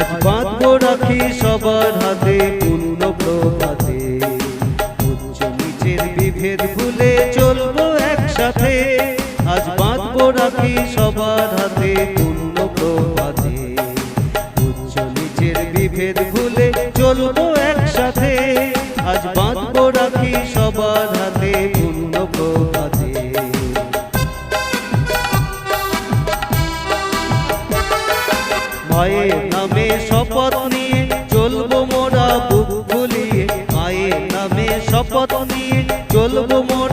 আজ বাঁধবো রাখি সবার হাতে পূর্ণ প্রভাতে, উচ্চ নিচের বিভেদ ভুলে চলবো একসাথে। আজ বাঁধবো রাখি সবার হাতে পূর্ণ প্রভাতে, উচ্চ নিচের বিভেদ ভুলে চলবো একসাথে। আজ বাঁধবো রাখি সবার হাতে পূর্ণ প্রভাতে। মায়ের নামে শপথ নিয়ে চলবো মোরা বুক ফুলিয়ে, মায়ের নামে শপথ নিয়ে চলবো মোরা